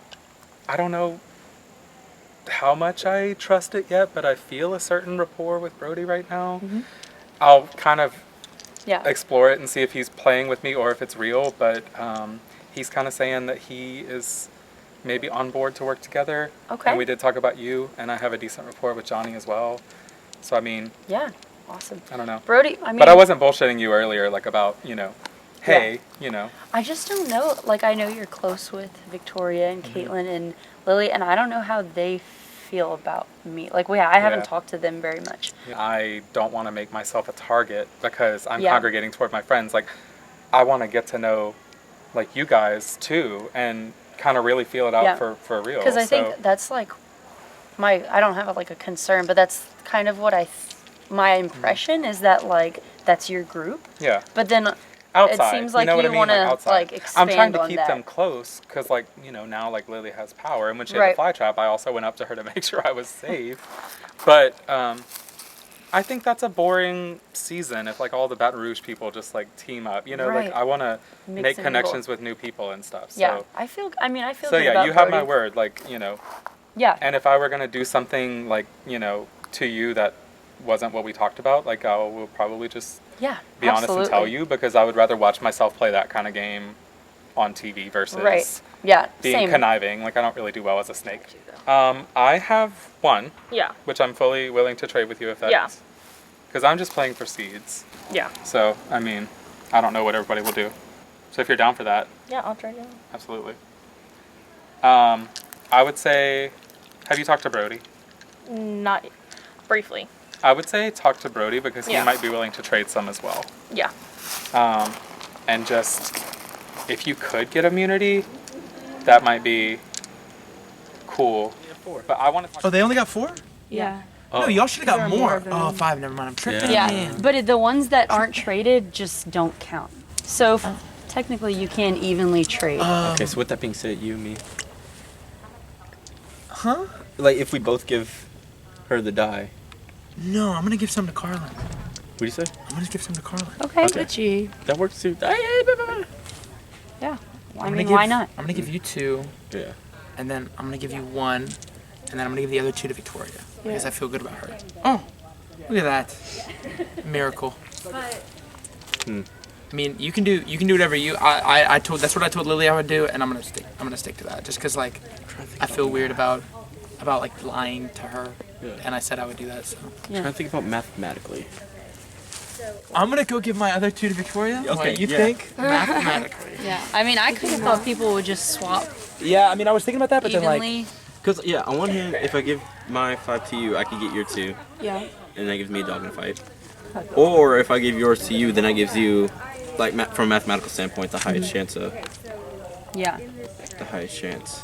don't know how much I trust it yet, but I feel a certain rapport with Brody right now. I'll kind of explore it and see if he's playing with me or if it's real, but he's kind of saying that he is maybe on board to work together. Okay. And we did talk about you, and I have a decent rapport with Johnny as well. So I mean, Yeah. Awesome. I don't know. Brody, I mean. But I wasn't bullshitting you earlier, like about, hey, you know. I just don't know. Like, I know you're close with Victoria and Caitlin and Lily, and I don't know how they feel about me. Like, I haven't talked to them very much. I don't want to make myself a target because I'm Yeah. congregating toward my friends. Like, I want to get to know, like, you guys too, and kind of really feel it out for real. Because I think that's like I don't have like a concern, but that's kind of what my impression is that like that's your group. Yeah. But then outside, it seems like you know what I you mean? want to outside. like expand I'm trying to on keep that. them close because, like, you know, now like Lily has power, and when she had Right. the fly trap, I also went up to her to make sure I was safe. But I think that's a boring season if like all the Baton Rouge people just like team up. You know, Right. like I want to Mix make and connections with new people and stuff. So. Yeah, I feel So good yeah, about you have my Brody. word. Like, you know. Yeah. And if I were gonna do something like, you know, to you that wasn't what we talked about, like I will probably just be honest and tell you, because I would rather watch myself play that kind of game on TV versus being same. conniving. Like, I don't really do well as a snake. I have one. Yeah. Which I'm fully willing to trade with you if that's. Because I'm just playing for seeds. Yeah. So, I mean, I don't know what everybody will do. So if you're down for that, Yeah, I'll try it. absolutely. I would say, have you talked to Brody? Not briefly. I would say talk to Brody because he Yeah. might be willing to trade some as well. Yeah. And just, if you could get immunity, that might be cool. But I want to. Oh, they only got 4? Yeah. No, y'all should have got There are more. more than- Oh, 5. Never mind. I'm tripping. Yeah, but the ones that aren't traded just don't count. So technically, you can evenly trade. Okay, so with that being said, you, me. Huh? Like, if we both give her the die. No, I'm gonna give some to Carlin. What do you say? I'm gonna give some to Carlin. Okay, Gucci. That works too. Yeah. I'm I gonna mean, give- why not? I'm gonna give you 2. Yeah. And then I'm gonna give you 1. And then I'm gonna give the other 2 to Victoria. Because Yeah. I feel good about her. Oh, look at that. Miracle. I mean, you can do whatever I told. That's what I told Lily I would do, and I'm gonna stick to that. Just because like I feel weird about like lying to her, and I said I would do that. So I'm trying to think about mathematically. I'm gonna go give my other 2 to Victoria. Okay, What, you yeah. think? Mathematically. Yeah, I mean, I could have thought people would just swap Yeah, I mean, I was thinking about that, but evenly. Because, yeah, on one hand, if I give my 5 to you, I could get your 2. Yeah. And that gives me a dog in a fight. Or if I give yours to you, then that gives you, like, from a mathematical standpoint, the highest chance of. Yeah. The highest chance.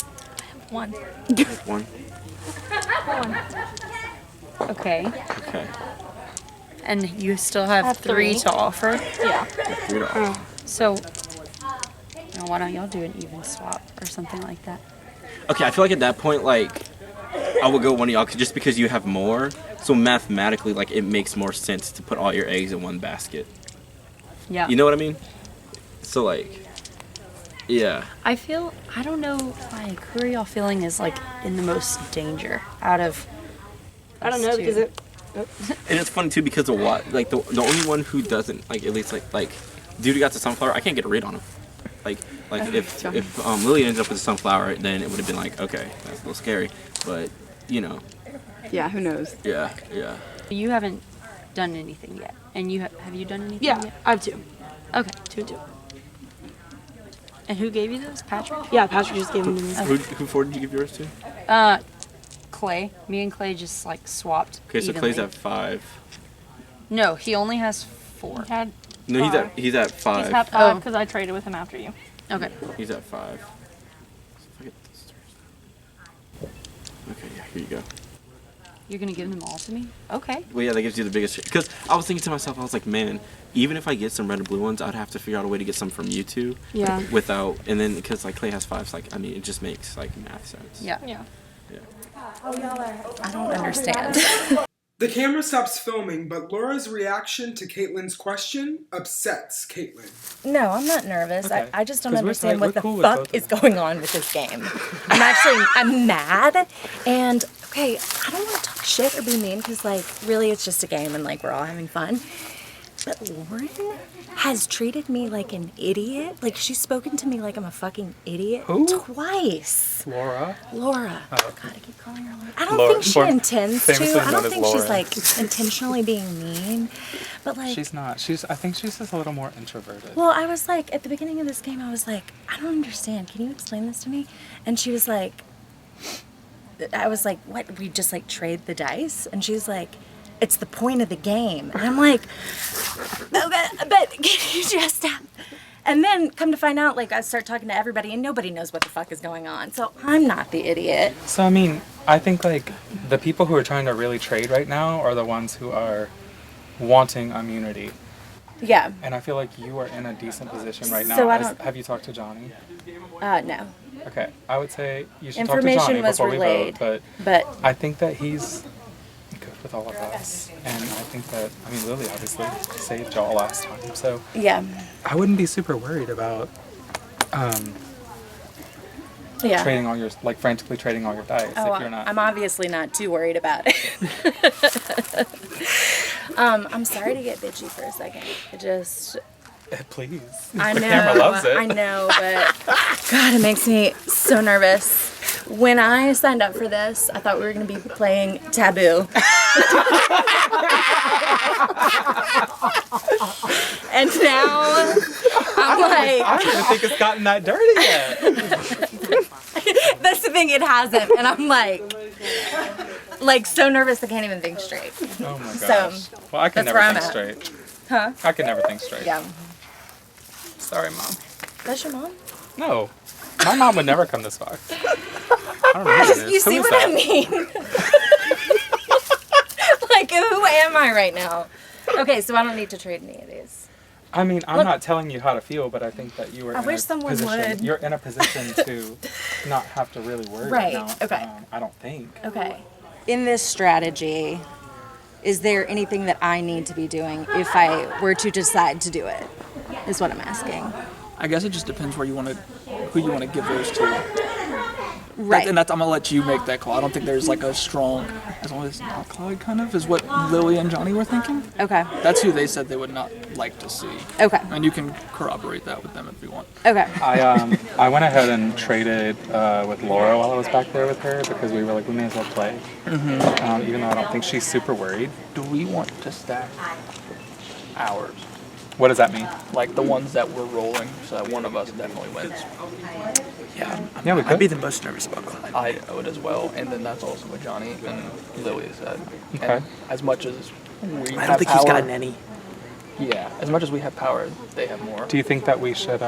1. 1. Okay. Okay. And you still have 3 to offer? Yeah. 3 to offer. So, why don't y'all do an even swap or something like that? Okay, I feel like at that point, like, I would go one of y'all just because you have more. So mathematically, like, it makes more sense to put all your eggs in one basket. Yeah. You know what I mean? So, like, yeah. I don't know, like, who are y'all feeling is, like, in the most danger out of I don't us know two? because it. And it's funny, too, because of what? Like, the only one who doesn't, like, at least, like dude who got the sunflower, I can't get a read on him. Like if Lily ended up with the sunflower, then it would have been like, okay, that's a little scary. But, you know. Yeah, who knows? Yeah. You haven't done anything yet. And you have you done anything Yeah, yet? I have 2. Okay, 2. And who gave you those? Patrick? Yeah, Patrick just gave them to me. Who for did you give yours to? Clay. Me and Clay just like swapped. Okay, so evenly. Clay's at 5. No, he only has 4. No, he's at 5. He's at 5 because I traded with him after you. Okay. He's at 5. Okay, yeah, here you go. You're gonna give them all to me? Okay. Well, yeah, that gives you the biggest. Because I was thinking to myself, I was like, man, even if I get some red and blue ones, I'd have to figure out a way to get some from you two. Yeah. Without, and then because like Clay has 5, so, like, I mean, it just makes like math sense. Yeah. I don't understand. The camera stops filming, but Laura's reaction to Caitlin's question upsets Caitlin. No, I'm not nervous. Okay. I just don't 'Cause we're understand tight. what the We're cool with both fuck of is going on with this game. I'm mad. And, okay, I don't want to talk shit or be mean because, like, really it's just a game and, like, we're all having fun. But Lauren has treated me like an idiot. Like, she's spoken to me like I'm a fucking idiot twice. Laura? Laura. Oh. God, I keep calling her Laura. I don't think she intends to. I don't think she's, Lauren. like, intentionally being mean. But, like... She's not. I think she's just a little more introverted. Well, I was like, at the beginning of this game, I was like, I don't understand. Can you explain this to me? And she was like... I was like, what? We just, like, trade the dice? And she's like... It's the point of the game. And I'm like, okay, but can you just stop? And then come to find out, like, I start talking to everybody and nobody knows what the fuck is going on. So I'm not the idiot. So, I mean, I think, like, the people who are trying to really trade right now are the ones who are wanting immunity. Yeah. And I feel like you are in a decent position right now. So I don't... Have you talked to Johnny? No. Okay. I would say you should talk to Information Johnny was before relayed, we vote. but I think that he's good with all of us. And I think that, I mean, Lily obviously saved y'all last time. So yeah. I wouldn't be super worried about trading all your, like, frantically trading all your dice if you're not. I'm obviously not too worried about it. I'm sorry to get bitchy for a second. It just... Please. I the know. camera loves it. I know, but God, it makes me so nervous. When I signed up for this, I thought we were going to be playing Taboo. And now I'm like... I don't even think it's gotten that dirty yet. That's the thing, it hasn't. And I'm like so nervous I can't even think straight. Oh my gosh. So, well, I can that's never where think I'm straight. Huh? I can never think straight. Yeah. Sorry, Mom. That's your mom? No. My mom would never come this far. I don't know who it is. You see Who is what that? I mean? Like, who am I right now? Okay, so I don't need to trade any of these. I mean, I'm Look- not telling you how to feel, but I think that you were I in wish a someone position. would. You're in a position to not have to really worry Right, now. okay. I don't think. Okay. In this strategy, is there anything that I need to be doing if I were to decide to do it? Is what I'm asking. I guess it just depends who you want to give those to. Right. And that's I'm gonna let you make that call. I don't think there's like a strong, as long as it's not Clyde, kind of is what Lily and Johnny were thinking. Okay. That's who they said they would not like to see. Okay. And you can corroborate that with them if you want. Okay. I went ahead and traded with Laura while I was back there with her because we were like, we may as well play. Mm-hmm. Even though I don't think she's super worried. Do we want to stack ours? What does that mean? Like the ones that we're rolling, so that one of us definitely wins. Yeah, we could. I'd be the most nervous about Clyde. I would as well, and then that's also what Johnny and Lily said. Okay. And as much as we I don't think he's gotten any. Yeah, as much as we have power, they have more. Do you think that we should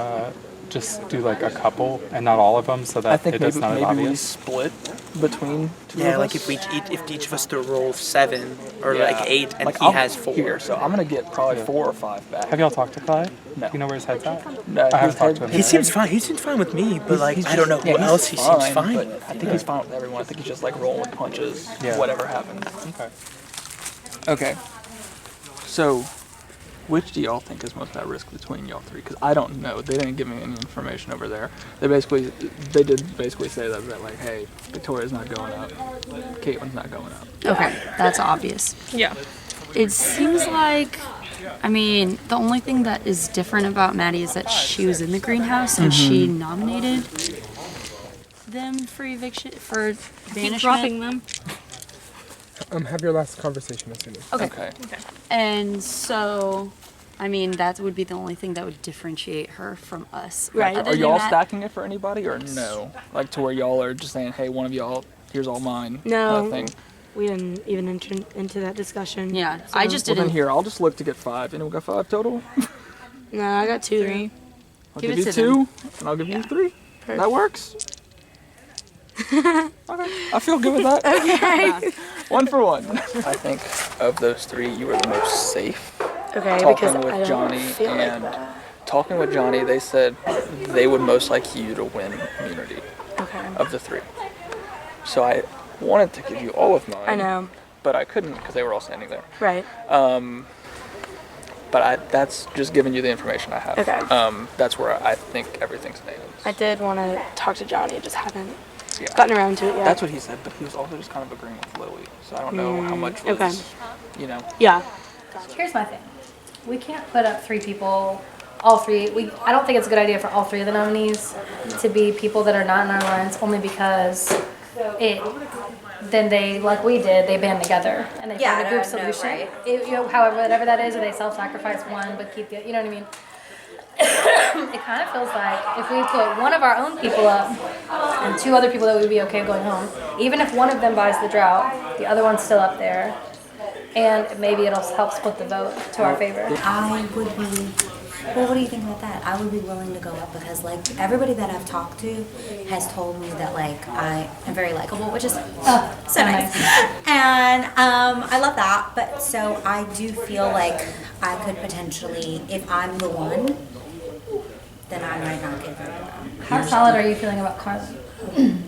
just do like a couple and not all of them so that I think it does not maybe we obvious? split between two Yeah, of like us. if each of us to roll 7 or Yeah. like 8 and Like, he I'm has 4. here, so I'm gonna get probably 4 or 5 back. Have y'all talked to Clyde? No. Do you know where his head's at? No, I haven't his talked to head- him. He seems fine. He seems fine with me, but like I don't know who else he seems fine but with. I think he's fine with everyone. I think he's just like rolling with punches, Yeah. whatever happens. Okay. Okay. So, which do y'all think is most at risk between y'all three? Because I don't know. They didn't give me any information over there. They did basically say that like, hey, Victoria's not going up, Caitlin's not going up. Okay, that's obvious. Yeah. It seems like, I mean, the only thing that is different about Maddie is that she was in the greenhouse and she nominated them for eviction, for banishment. dropping them. Have your last conversation with me. Okay. And so, I mean, that would be the only thing that would differentiate her from us. Right. Other Are than y'all that- stacking it for anybody or no? Like to where y'all are just saying, hey, one of y'all, here's all mine. No. Kind of thing. We didn't even enter into that discussion. Yeah, So- I just Well, then didn't. here, I'll just look to get 5. Anyone got 5 total? No, I got 2. 3. I'll Give give it you to 2, and I'll give you 3. That works. Okay, I feel good with that. Okay. 1 for 1. I think of those 3, you were the most safe. Okay, Talking because with I don't Johnny feel like and that. talking with Johnny, they said they would most like you to win immunity Okay. of the 3. So I wanted to give you all of mine. I know. But I couldn't because they were all standing there. Right. But that's just giving you the information I have. Okay. That's where I think everything stands. I did want to talk to Johnny, just haven't Yeah. gotten around to it yet. That's what he said, but he was also just kind of agreeing with Lily. So I don't know how much was, okay. you know. Yeah. Here's my thing. we can't put up 3 people, all 3. I don't think it's a good idea for all 3 of the nominees to be people that are not in our alliance, only because then they, like we did, they band together and they find a group solution. Right. However, whatever that is, or they self-sacrifice one but keep the, you know what I mean? It kind of feels like if we put one of our own people up and 2 other people that would be okay going home, even if one of them buys the drought, the other one's still up there, and maybe it'll help split the vote to our favor. I would be, well, what do you think about that? I would be willing to go up because, like, everybody that I've talked to has told me that, like, I am very likable, which is so nice. And I love that. But so I do feel like I could potentially, if I'm the one, then I might not get voted on. How solid are you feeling about Carlin?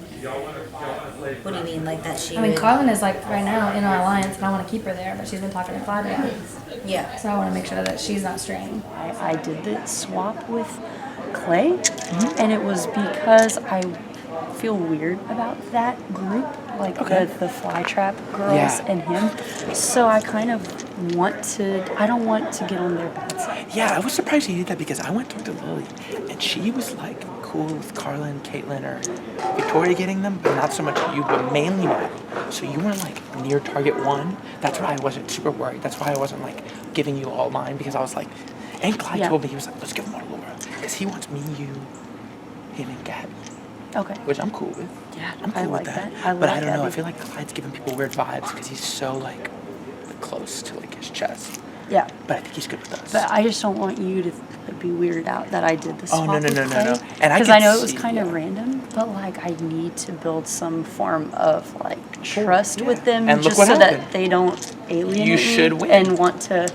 What do you mean, like that she I mean, would- Carlin is like right now in our alliance, and I want to keep her there, but she's been talking to Claudia. Yeah. So I want to make sure that she's not straying. I did the swap with Clay, and it was because I feel weird about that group, like the Flytrap girls and him. So I kind of I don't want to get on their bad side. Yeah, I was surprised you did that because I went to talk to Lily, and she was like cool with Carlin, Caitlin, or Victoria getting them, but not so much you, but mainly Maddie. So you weren't like near target 1. That's why I wasn't super worried. That's why I wasn't like giving you all mine, because I was like, and Clyde told me, he was like, let's give them all to Laura, because he wants me, you, him, and Gabby. Okay. Which I'm cool with. Yeah, I'm cool I with like that. that. But I don't know. I feel like Clyde's giving people weird vibes because he's so like close to like his chest. Yeah. But I think he's good with us. But I just don't want you to be weirded out that I did the swap no. with Clay. And because I know it was kind of random, but like I need to build some form of like trust with them, And look just what so happened. that they don't alienate You should me win. and want to,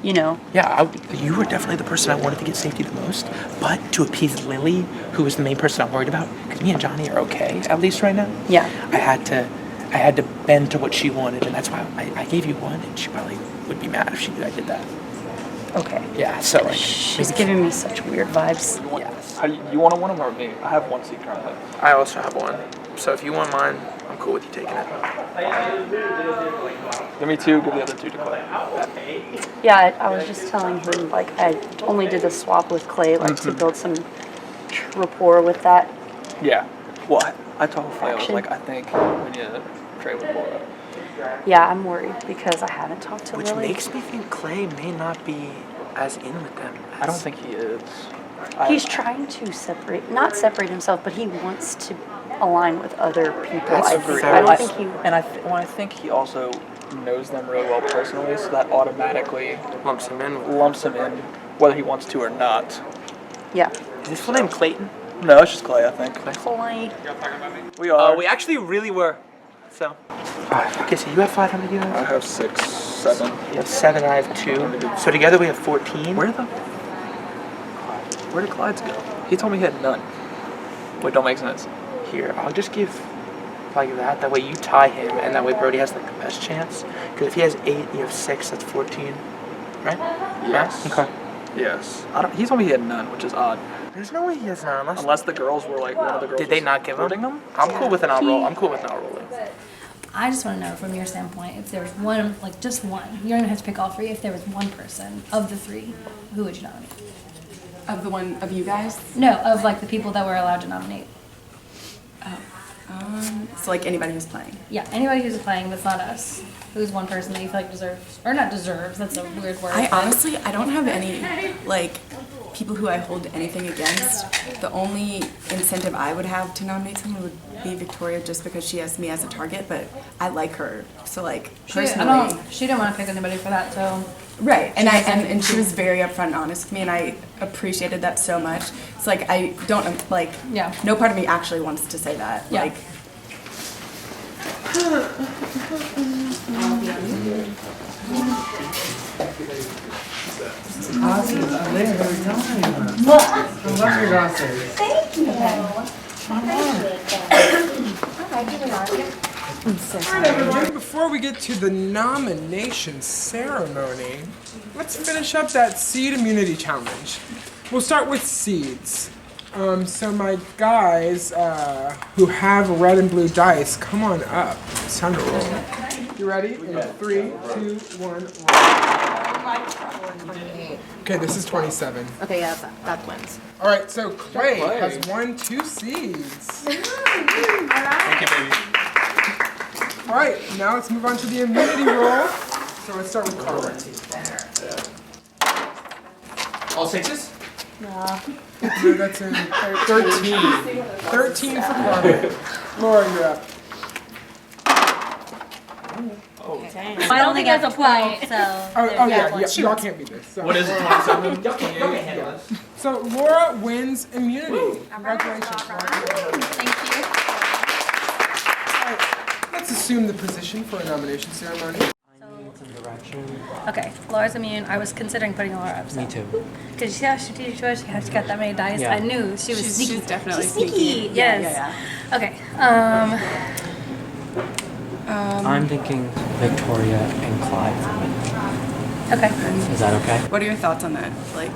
you know. Yeah, you were definitely the person I wanted to get safety the most. But to appease Lily, who was the main person I'm worried about, because me and Johnny are okay, at least right now. Yeah. I had to bend to what she wanted, and that's why I gave you one, and she probably would be mad if she knew I did that. Okay. Yeah, so like. She's giving me such weird vibes. Yes. How you want to one of them or me? I have 1 seat currently. I also have one. So if you want mine, I'm cool with you taking it. Give me 2, give the other 2 to Clay. Yeah, I was just telling him like I only did the swap with Clay like to build some rapport with that. Yeah. Well, I told Clay, I was Action. like, I think we need to trade with Laura. Yeah, I'm worried because I haven't talked to Which Lily. makes me think Clay may not be as in with them. I don't think he is. He's trying to not separate himself, but he wants to align with other people. I think. I don't think he. And I think he also knows them really well personally, so that automatically lumps him in, whether he wants to or not. Yeah. Is his full name Clayton? No, it's just Clay, I think. Clay. We are. We actually really were. So. Okay, so you have 5 hundred euros? I have 6, 7. You have 7, I have 2. So together we have 14. Where did Clyde's go? He told me he had none. Wait, don't make sense. Here, I'll just give like that. That way you tie him, and that way Brody has like the best chance. Because if he has 8, you have 6. That's 14, right? Yes. Okay. Yes. He told me he had none, which is odd. There's no way he has none Unless the girls were like one of the girls. Did they not give them? I'm cool with an outroll. I'm cool with an outrolling. I just want to know from your standpoint, if there was one, like just one, you don't even have to pick all 3, if there was one person of the 3, who would you nominate? Of the one of you guys? No, of like the people that were allowed to nominate. So like anybody who's playing. Yeah, anybody who's playing that's not us. Who's one person that you feel like deserves, or not deserves, that's a weird word. I honestly, I don't have any, like, people who I hold anything against. The only incentive I would have to nominate someone would be Victoria, just because she has me as a target, but I like her. So, like, personally. She didn't want to pick anybody for that, so. Right, and she was very upfront and honest with me, and I appreciated that so much. It's like, I don't, like, no part of me actually wants to say that. Yeah. Like, Thank you. Alright, everybody, before we get to the nomination ceremony, let's finish up that seed immunity challenge. We'll start with seeds. So my guys who have red and blue dice, come on up. It's time to roll. You ready? In 3, 2, 1, roll. Okay, this is 27. Okay, yeah, that wins. All right, so Clay Clay. has won 2 seeds. Thank you, baby. All right, now let's move on to the immunity roll. So let's start with Carter. All sixes? No, that's in 13. 13 for Carter. Laura, you're up. I don't think that's a point, so. Oh yeah, y'all can't beat this. So. What is it, 27? Y'all can't handle this. So Laura wins immunity. Congratulations. Thank you. Let's assume the position for a nomination ceremony. Okay, Laura's immune. I was considering putting Laura up. Me too. Because you see how strategic she was? She got that many dice. Yeah. I knew she was sneaky. She's definitely She's sneaky. sneaky. Yes. Yeah. Okay. I'm thinking Victoria and Clyde for me. Okay. Is that okay? What are your thoughts on that? Like,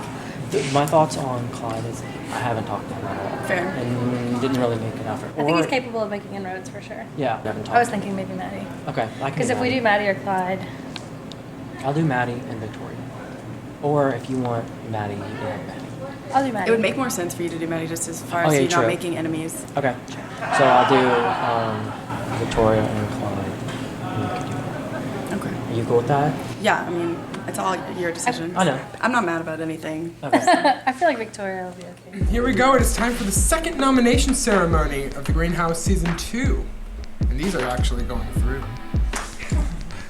My thoughts on Clyde is I haven't talked to him at all. Fair. And didn't really make an effort. I think he's capable of making inroads for sure. Yeah, I haven't talked I was to him. thinking maybe Maddie. Okay, I can Because if we do Maddie or Clyde, I'll do Maddie and Victoria. Or if you want Maddie, you can have Maddie. I'll do Maddie. it would make more sense for you to do Maddie just as far as Okay, you not true. making enemies. Okay. So I'll do Victoria and Clyde. Okay. Are you cool with that? Yeah, I mean, it's all your decision. I know. I'm not mad about anything. I feel like Victoria will be okay. Here we go. It is time for the second nomination ceremony of the Greenhouse Season 2. And these are actually going through.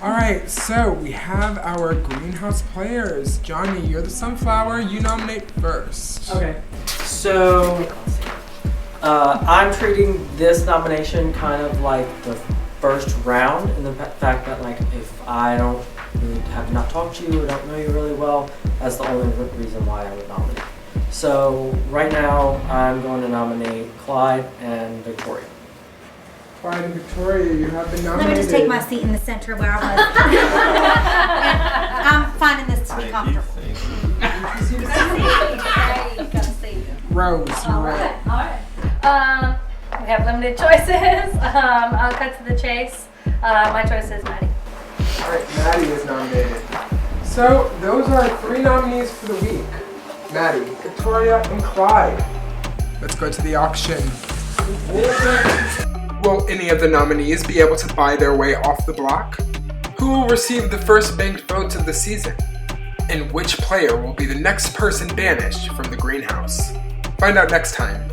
All right, so we have our Greenhouse players. Johnny, you're the sunflower. You nominate first. Okay. So I'm treating this nomination kind of like the first round in the fact that like if I don't really have not talked to you or don't know you really well, that's the only reason why I would nominate. So right now I'm going to nominate Clyde and Victoria. Clyde and Victoria, you have been Let nominated. me just take my seat in the center where I was. I'm finding this to be comfortable. Rose, you're up. Alright. We have limited choices. I'll cut to the chase. My choice is Maddie. All right, Maddie is nominated. So those are 3 nominees for the week. Maddie, Victoria, and Clyde. Let's go to the auction. Will any of the nominees be able to buy their way off the block? Who will receive the first banked votes of the season? And which player will be the next person banished from the greenhouse? Find out next time